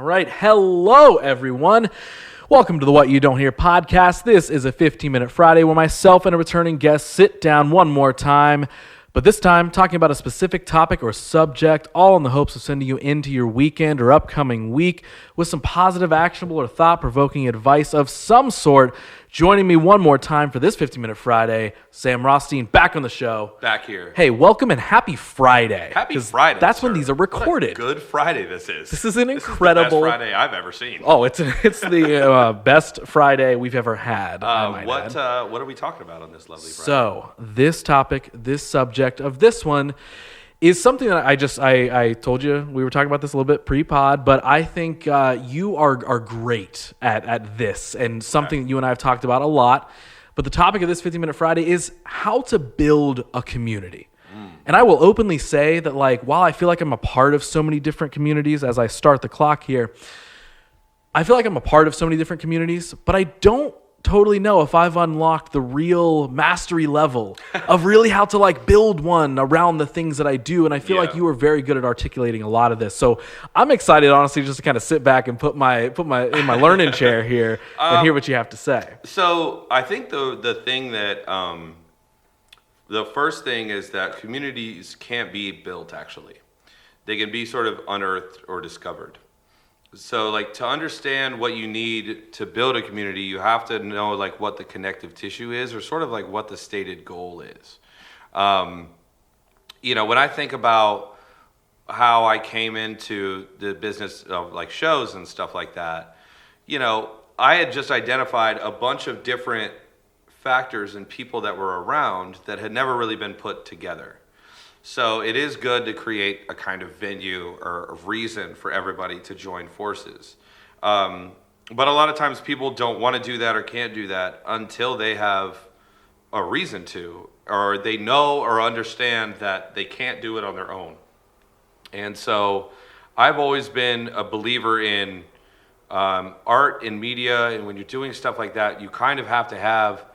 right. Hello, everyone. Welcome to the What You Don't Hear podcast. This is a 15-minute Friday where myself and a returning guest sit down one more time, but this time talking about a specific topic or subject, all in the hopes of sending you into your weekend or upcoming week with some positive, actionable, or thought-provoking advice of some sort. Joining me one more time for this 15-minute Friday, Sam Rothstein, back on the show. Back here. Hey, welcome and happy Friday. Happy Friday, That's sir. when these are recorded. What a good Friday this is. This is an incredible... This is the best Friday I've ever seen. Oh, it's the best Friday we've ever had. What are we talking about on this lovely Friday? So, this topic, this subject of this one is something that I told you we were talking about this a little bit pre-pod, but I think you are great at this and something that you and I have talked about a lot. But the topic of this 15-minute Friday is how to build a community. And I will openly say that, while I feel like I'm a part of so many different communities as I start the clock here, I feel like I'm a part of so many different communities, but I don't totally know if I've unlocked the real mastery level of really how to build one around the things that I do. And I feel like you are very good at articulating a lot of this. So I'm excited, honestly, just to kind of sit back and put my in my learning chair here and hear what you have to say. So I think the thing that the first thing is that communities can't be built, actually. They can be sort of unearthed or discovered. So, to understand what you need to build a community, you have to know, what the connective tissue is, or sort of, what the stated goal is. When I think about how I came into the business of, shows and stuff like that, I had just identified a bunch of different factors and people that were around that had never really been put together. So it is good to create a kind of venue or a reason for everybody to join forces. But a lot of times people don't want to do that or can't do that until they have a reason to, or they know or understand that they can't do it on their own. And so I've always been a believer in art and media, and when you're doing stuff like that, you kind of have to have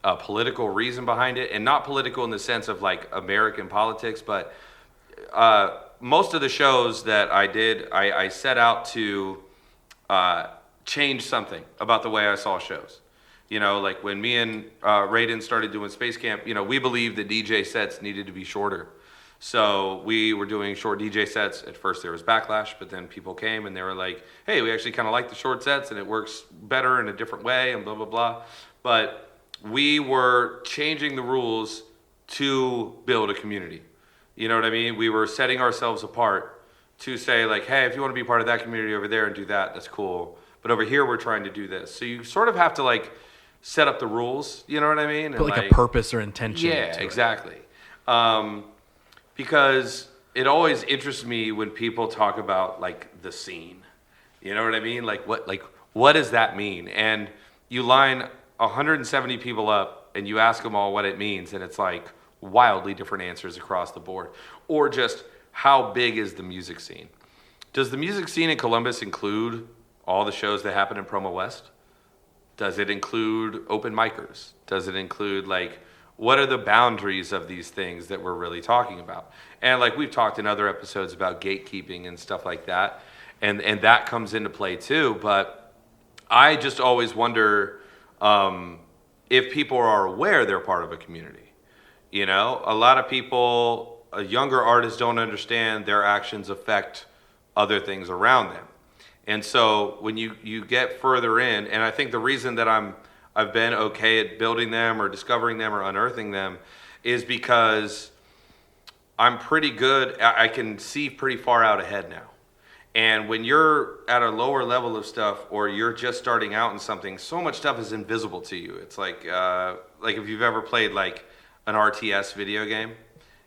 a political reason behind it, and not political in the sense of American politics, but most of the shows that I did, I set out to change something about the way I saw shows. When me and Raiden started doing Space Camp, we believed that DJ sets needed to be shorter. So we were doing short DJ sets. At first there was backlash, but then people came and they were like, hey, we actually kind of like the short sets and it works better in a different way and blah, blah, blah. But we were changing the rules to build a community. You know what I mean? We were setting ourselves apart to say hey, if you want to be part of that community over there and do that, that's cool. But over here, we're trying to do this. So you sort of have to set up the rules. You know what I mean? Put a purpose or intention. Yeah, exactly. Because it always interests me when people talk about the scene. You know what I mean? What does that mean? And you line 170 people up and you ask them all what it means, and it's wildly different answers across the board. Or just how big is the music scene? Does the music scene in Columbus include all the shows that happen in Promo West? Does it include open micers? Does it include what are the boundaries of these things that we're really talking about? And we've talked in other episodes about gatekeeping and stuff like that, and that comes into play too. But I just always wonder if people are aware they're part of a community. A lot of people, younger artists don't understand their actions affect other things around them. And so when you get further in, and I think the reason that I've been okay at building them or discovering them or unearthing them is because I'm pretty good, I can see pretty far out ahead now. And when you're at a lower level of stuff, or you're just starting out in something, so much stuff is invisible to you. It's like if you've ever played an RTS video game,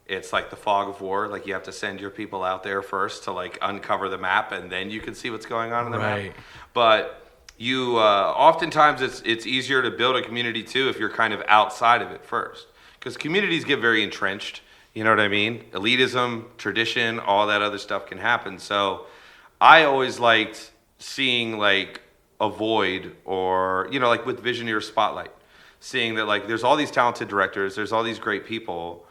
it's the fog of war. You have to send your people out there first to uncover the map, and then you can see what's going on in the map. But you oftentimes it's easier to build a community too if you're kind of outside of it first, because communities get very entrenched. You know what I mean? Elitism, tradition, all that other stuff can happen. So I always liked seeing a void, or with Visioneer Spotlight, seeing that there's all these talented directors, there's all these great people,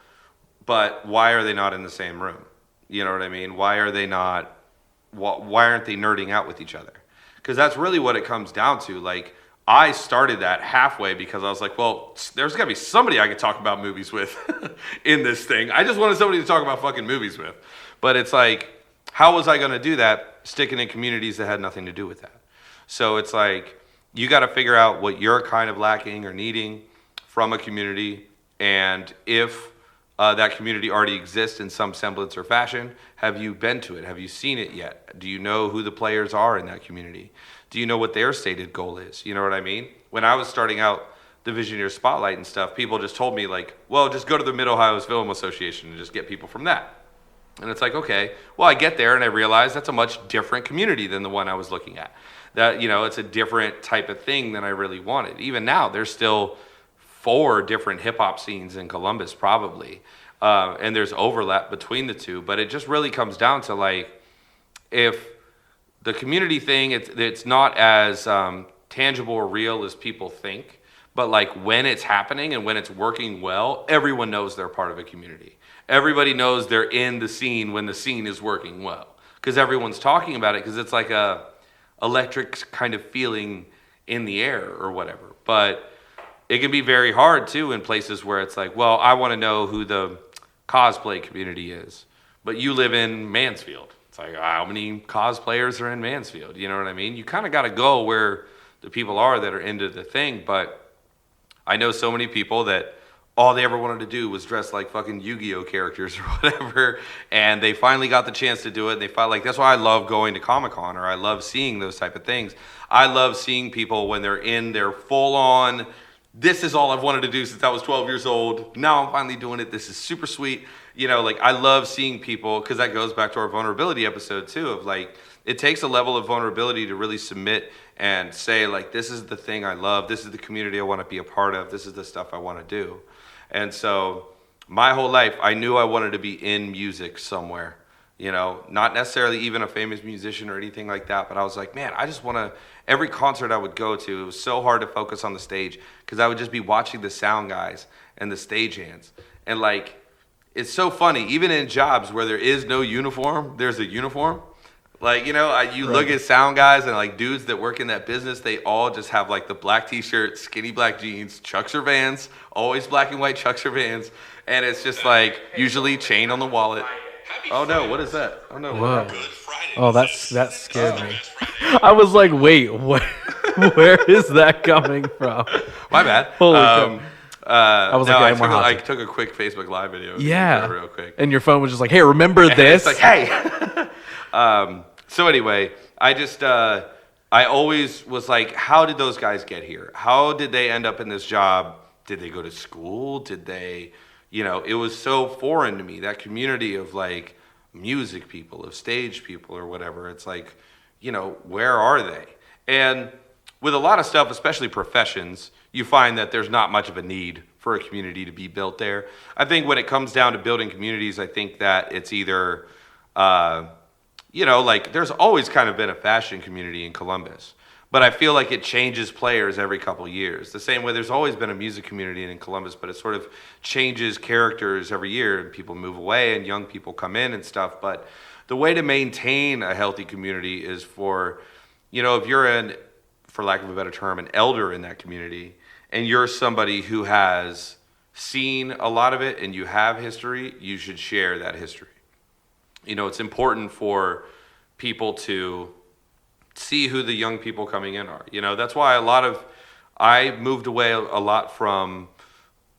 but why are they not in the same room? You know what I mean? Why are they not why aren't they nerding out with each other? Because that's really what it comes down to. Like, I started that halfway because I was like, well, there's got to be somebody I could talk about movies with in this thing. I just wanted somebody to talk about fucking movies with. But it's like, how was I going to do that sticking in communities that had nothing to do with that? So it's like, you got to figure out what you're kind of lacking or needing from a community. And if that community already exists in some semblance or fashion, have you been to it? Have you seen it yet? Do you know who the players are in that community? Do you know what their stated goal is? You know what I mean? When I was starting out the Visioneer Spotlight and stuff, people just told me like, well, just go to the Mid-Ohio Film Association and just get people from that. And it's like, okay, well, I get there and I realize that's a much different community than the one I was looking at. That, you know, it's a different type of thing than I really wanted. Even now, there's still 4 different hip hop scenes in Columbus, probably. And there's overlap between the two, but it just really comes down to like, if the community thing, it's not as tangible or real as people think, but like when it's happening and when it's working well, everyone knows they're part of a community. Everybody knows they're in the scene when the scene is working well, because everyone's talking about it, because it's like a electric kind of feeling in the air or whatever. But it can be very hard too in places where it's like, well, I want to know who the cosplay community is, but you live in Mansfield. It's like, how many cosplayers are in Mansfield? You know what I mean? You kind of got to go where the people are that are into the thing. But I know so many people that all they ever wanted to do was dress like fucking Yu-Gi-Oh characters or whatever, and they finally got the chance to do it, and they felt like, that's why I love going to Comic-Con, or I love seeing those type of things. I love seeing people when they're in their full-on, this is all I've wanted to do since I was 12 years old. Now I'm finally doing it. This is super sweet. You know, like, I love seeing people, because that goes back to our vulnerability episode too, of like, it takes a level of vulnerability to really submit and say, like, this is the thing I love. This is the community I want to be a part of. This is the stuff I want to do. And so my whole life, I knew I wanted to be in music somewhere, you know, not necessarily even a famous musician or anything like that. But I was like, man, I just want to, every concert I would go to, it was so hard to focus on the stage, because I would just be watching the sound guys and the stagehands. And like, it's so funny, even in jobs where there is no uniform, there's a uniform. Like, you know, you look at sound guys and like dudes that work in that business, they all just have like the black t-shirt, skinny black jeans, Chucks or Vans, always black and white Chucks or Vans. And it's just like usually chain on the wallet. Oh no, what is that? Oh no. Whoa. Oh, that scared me. I was like, wait, where is that coming from? My bad. Holy crap. I was like, I took a quick Facebook Live video. Yeah. Real quick. And your phone was just like, hey, remember this? It's like, hey. So anyway, I always was like, how did those guys get here? How did they end up in this job? Did they go to school? Did they, you know, it was so foreign to me, that community of like music people, of stage people or whatever. It's like, you know, where are they? And with a lot of stuff, especially professions, you find that there's not much of a need for a community to be built there. I think when it comes down to building communities, I think that it's either, you know, like there's always kind of been a fashion community in Columbus, but I feel like it changes players every couple years. The same way there's always been a music community in Columbus, but it sort of changes characters every year, and people move away and young people come in and stuff. But the way to maintain a healthy community is for, you know, if you're for lack of a better term, an elder in that community, and you're somebody who has seen a lot of it and you have history, you should share that history. You know, it's important for people to see who the young people coming in are. You know, that's why I moved away a lot from,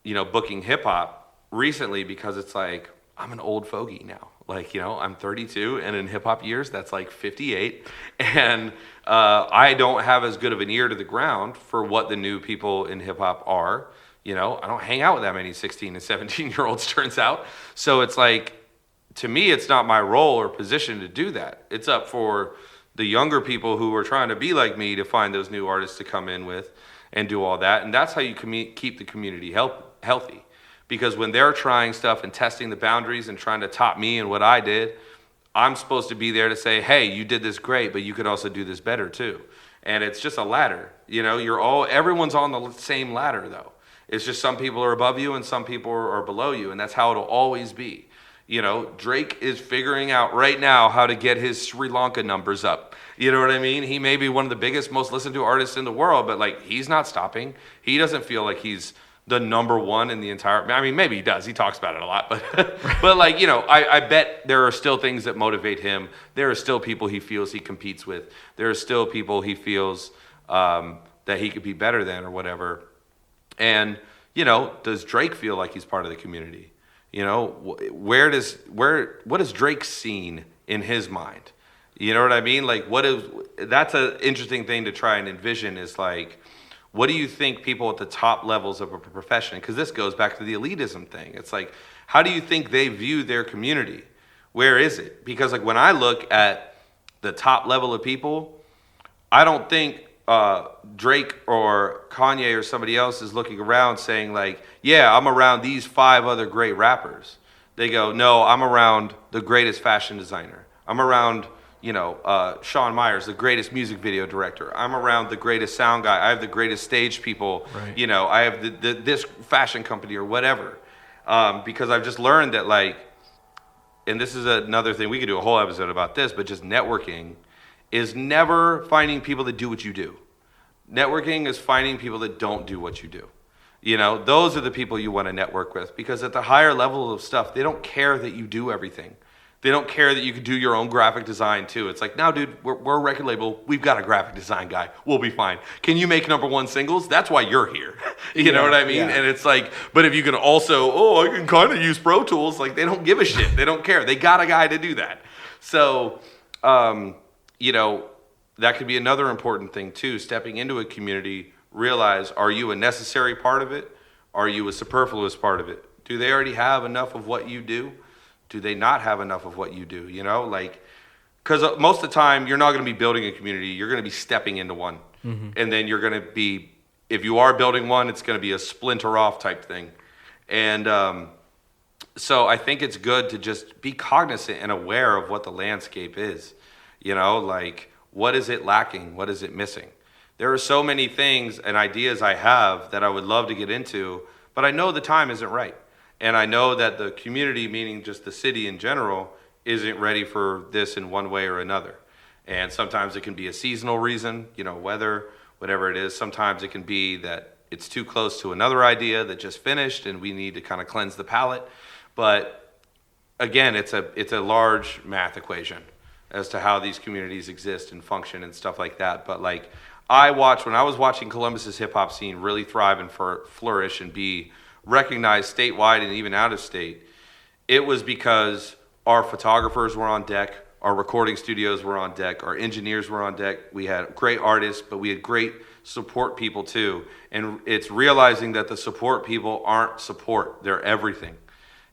you know, booking hip hop recently, because it's like, I'm an old fogey now. Like, you know, I'm 32, and in hip hop years, that's like 58. And I don't have as good of an ear to the ground for what the new people in hip hop are. You know, I don't hang out with that many 16 and 17-year-olds, turns out. So it's like, to me, it's not my role or position to do that. It's up for the younger people who are trying to be like me to find those new artists to come in with and do all that. And that's how you keep the community healthy. Because when they're trying stuff and testing the boundaries and trying to top me and what I did, I'm supposed to be there to say, hey, you did this great, but you could also do this better too. And it's just a ladder. You know, everyone's on the same ladder though. It's just some people are above you and some people are below you, and that's how it'll always be. Drake is figuring out right now how to get his Sri Lanka numbers up. You know what I mean? He may be one of the biggest, most listened to artists in the world, but like he's not stopping. He doesn't feel like he's the number one in the entire. I mean, maybe he does. He talks about it a lot, but but like I bet there are still things that motivate him. There are still people he feels he competes with. There are still people he feels that he could be better than or whatever. And does Drake feel like he's part of the community? What is Drake seen in his mind? You know what I mean? Like, that's an interesting thing to try and envision is like, what do you think people at the top levels of a profession, because this goes back to the elitism thing. It's like, how do you think they view their community? Where is it? Because like when I look at the top level of people, I don't think Drake or Kanye or somebody else is looking around saying like, yeah, I'm around these 5 other great rappers. They go, no, I'm around the greatest fashion designer. I'm around, Shawn Myers, the greatest music video director. I'm around the greatest sound guy. I have the greatest stage people. Right. I have this fashion company or whatever. Because I've just learned that like, and this is another thing, we could do a whole episode about this, but just networking is never finding people that do what you do. Networking is finding people that don't do what you do. Those are the people you want to network with, because at the higher level of stuff, they don't care that you do everything. They don't care that you can do your own graphic design too. It's like, no, dude, we're a record label. We've got a graphic design guy. We'll be fine. Can you make #1 singles? That's why you're here. You know what I mean? Yeah. And it's like, but if you can also, I can kind of use Pro Tools. Like they don't give a shit. They don't care. They got a guy to do that. So, that could be another important thing too. Stepping into a community, realize, are you a necessary part of it? Are you a superfluous part of it? Do they already have enough of what you do? Do they not have enough of what you do? Because most of the time you're not going to be building a community. You're going to be stepping into one. Mm-hmm. And then you're going to be, if you are building one, it's going to be a splinter off type thing. And so I think it's good to just be cognizant and aware of what the landscape is. What is it lacking? What is it missing? There are so many things and ideas I have that I would love to get into, but I know the time isn't right. And I know that the community, meaning just the city in general, isn't ready for this in one way or another. And sometimes it can be a seasonal reason, weather, whatever it is. Sometimes it can be that it's too close to another idea that just finished and we need to kind of cleanse the palate. But again, it's a large math equation as to how these communities exist and function and stuff like that. But like when I was watching Columbus's hip hop scene really thrive and flourish and be recognized statewide and even out of state, it was because our photographers were on deck, our recording studios were on deck, our engineers were on deck. We had great artists, but we had great support people too. And it's realizing that the support people aren't support, they're everything.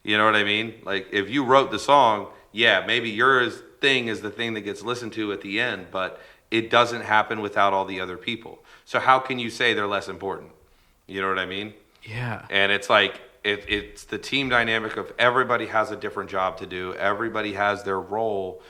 You know what I mean? Like if you wrote the song, yeah, maybe your thing is the thing that gets listened to at the end, but it doesn't happen without all the other people. So how can you say they're less important? You know what I mean? Yeah. And it's like, it's the team dynamic of everybody has a different job to do. Everybody has their role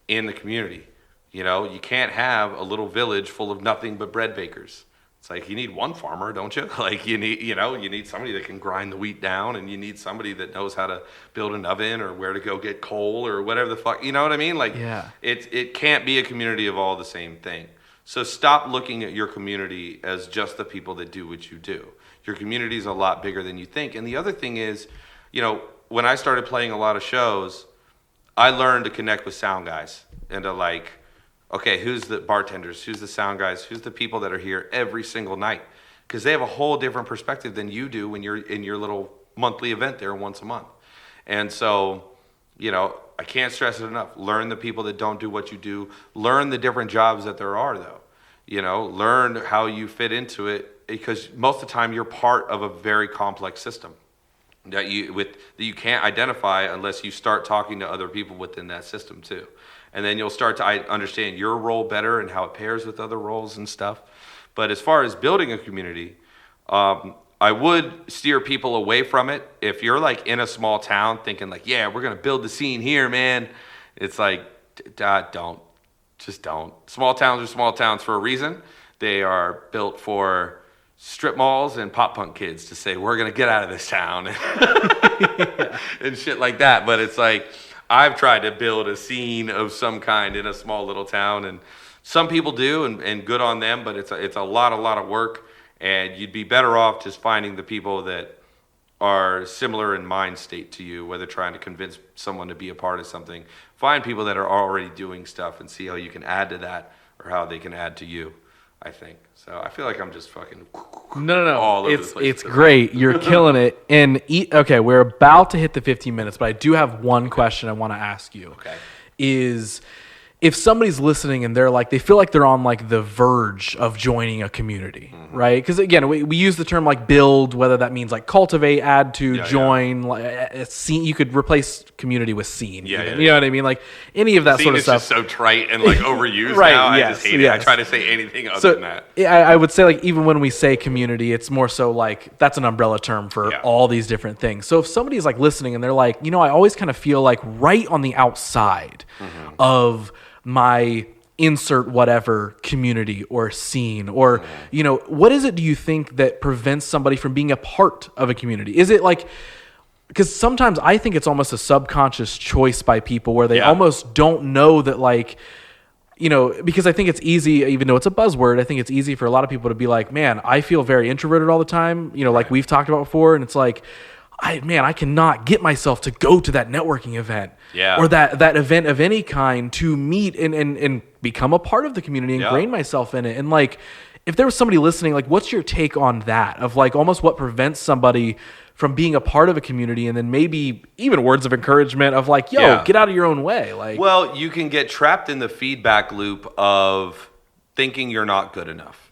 in the community. You can't have a little village full of nothing but bread bakers. It's like you need one farmer, don't you? Like you need somebody that can grind the wheat down, and you need somebody that knows how to build an oven or where to go get coal or whatever the fuck. You know what I mean? Like it can't be a community of all the same thing. So stop looking at your community as just the people that do what you do. Your community is a lot bigger than you think. And the other thing is, when I started playing a lot of shows, I learned to connect with sound guys and to like, okay, who's the bartenders? Who's the sound guys? Who's the people that are here every single night? Because they have a whole different perspective than you do when you're in your little monthly event there once a month. And so, I can't stress it enough. Learn the people that don't do what you do. Learn the different jobs that there are, though. Learn how you fit into it, because most of the time you're part of a very complex system that you can't identify unless you start talking to other people within that system too. And then you'll start to understand your role better and how it pairs with other roles and stuff. But as far as building a community, I would steer people away from it. If you're like in a small town thinking like, yeah, we're going to build the scene here, man. It's like, don't. Just don't. Small towns are small towns for a reason. They are built for strip malls and pop punk kids to say, we're going to get out of this town and shit like that. But it's like, I've tried to build a scene of some kind in a small little town, and some people do, and good on them, but it's a lot of work, and you'd be better off just finding the people that are similar in mind state to you, whether trying to convince someone to be a part of something. Find people that are already doing stuff and see how you can add to that or how they can add to you, I think. So I feel like I'm just fucking No. all over the place. It's great. You're killing it. And okay, we're about to hit the 15 minutes, but I do have one question I want to ask you. Okay. Is if somebody's listening and they're like, they feel like they're on like the verge of joining a community, right? Because again, we use the term like build, whether that means like cultivate, add to, join, like a scene. You could replace community with scene. You know what I mean? Like any of that Scene sort of is stuff. just so trite and like overused Right, now. yes, I just hate it. I try to say anything other than that. I would say like even when we say community, it's more so like that's an umbrella term for all these different things. So if somebody's like listening and they're like, you know, I always kind of feel like right on the outside of my insert whatever community or scene, or you know, what is it do you think that prevents somebody from being a part of a community? Is it like, because sometimes I think it's almost a subconscious choice by people where they almost don't know that, like, you know, because I think it's easy, even though it's a buzzword, I think it's easy for a lot of people to be like, man, I feel very introverted all the time, you know, like we've talked about before, and it's like, I cannot get myself to go to that networking event or that event of any kind to meet and become a part of the community, ingrain myself in it. And like, if there was somebody listening, like, what's your take on that? Of like almost what prevents somebody from being a part of a community, and then maybe even words of encouragement of like, yo, get out of your own way. Like, well, you can get trapped in the feedback loop of thinking you're not good enough.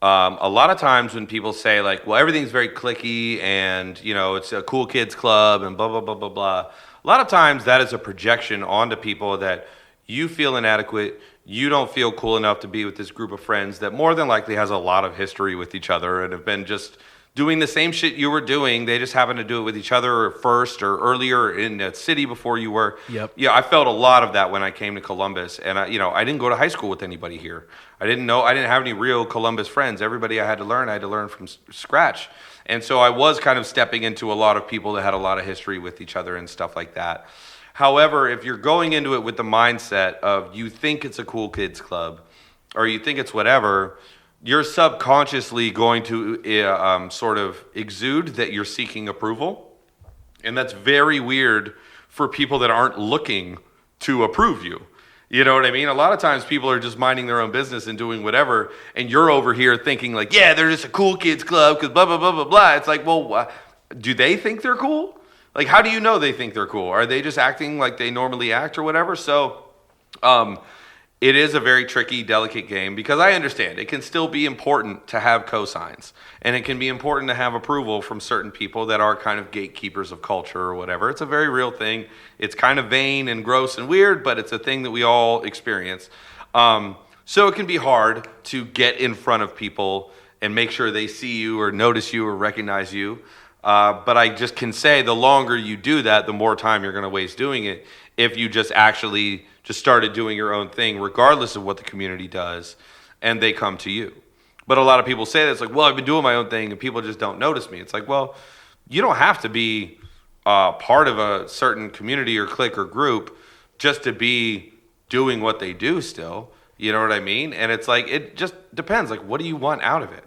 A lot of times when people say like, well, everything's very cliquey and, you know, it's a cool kids club and blah, blah, blah, blah, blah. A lot of times that is a projection onto people that you feel inadequate. You don't feel cool enough to be with this group of friends that more than likely has a lot of history with each other and have been just doing the same shit you were doing. They just happen to do it with each other first or earlier in the city before you were. Yeah, I felt a lot of that when I came to Columbus. And, I didn't go to high school with anybody here. I didn't have any real Columbus friends. Everybody I had to learn from scratch. And so I was kind of stepping into a lot of people that had a lot of history with each other and stuff like that. However, if you're going into it with the mindset of you think it's a cool kids club or you think it's whatever, you're subconsciously going to sort of exude that you're seeking approval. And that's very weird for people that aren't looking to approve you. You know what I mean? A lot of times people are just minding their own business and doing whatever, and you're over here thinking like, yeah, they're just a cool kids club because blah, blah, blah, blah, blah. It's like, well, do they think they're cool? Like, how do you know they think they're cool? Are they just acting like they normally act or whatever? So it is a very tricky, delicate game because I understand it can still be important to have cosigns, and it can be important to have approval from certain people that are kind of gatekeepers of culture or whatever. It's a very real thing. It's kind of vain and gross and weird, but it's a thing that we all experience. So it can be hard to get in front of people and make sure they see you or notice you or recognize you. But I just can say the longer you do that, the more time you're going to waste doing it if you just actually just started doing your own thing, regardless of what the community does, and they come to you. But a lot of people say that, it's like, well, I've been doing my own thing, and people just don't notice me. It's like, well, you don't have to be part of a certain community or clique or group just to be doing what they do still. You know what I mean? And it's like, it just depends. Like, what do you want out of it?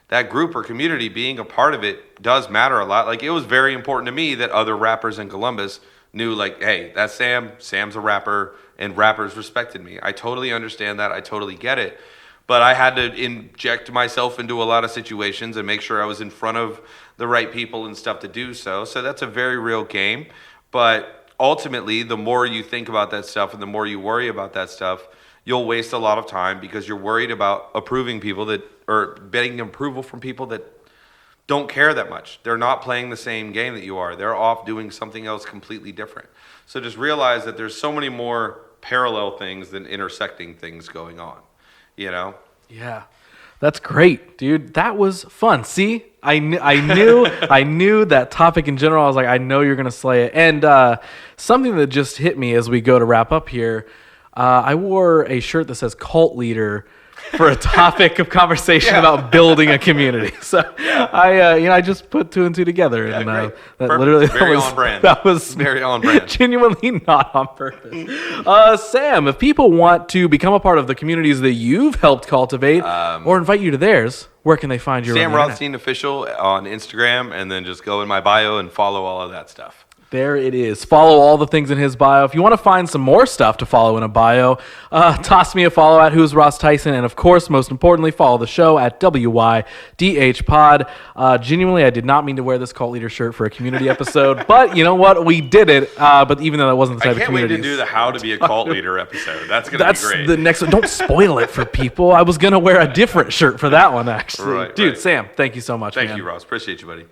That group or community, being a part of it does matter a lot. Like, it was very important to me that other rappers in Columbus knew, like, hey, that's Sam. Sam's a rapper, and rappers respected me. I totally understand that. I totally get it. But I had to inject myself into a lot of situations and make sure I was in front of the right people and stuff to do so. So that's a very real game. But ultimately, the more you think about that stuff and the more you worry about that stuff, you'll waste a lot of time because you're worried about approving people that, or getting approval from people that don't care that much. They're not playing the same game that you are. They're off doing something else completely different. So just realize that there's so many more parallel things than intersecting things going on, you know? Yeah. That's great, dude. That was fun. See, I knew that topic in general. I was like, I know you're going to slay it. And something that just hit me as we go to wrap up here, I wore a shirt that says cult leader for a topic of conversation about building a community. So I just put two and two together, and great. that Perfect. literally Very on brand. That was Very on brand. Genuinely not on purpose. Sam, if people want to become a part of the communities that you've helped cultivate, or invite you to theirs, where can they find you? Sam Rothstein Official on Instagram, and then just go in my bio and follow all of that stuff. There it is. Follow all the things in his bio. If you want to find some more stuff to follow in a bio, toss me a follow at Who's Ross Tyson. And of course, most importantly, follow the show at WYDH Pod. Genuinely, I did not mean to wear this cult leader shirt for a community episode, but you know what? We did it. But even though that wasn't the type of community. I can't wait to do the How to Be a Cult Leader episode. That's going to be great. That's the next one. Don't spoil it for people. I was going to wear a different shirt for that one, actually. Right, Dude, right. Sam, thank you so much, Thank man. you, Ross. Appreciate you, buddy.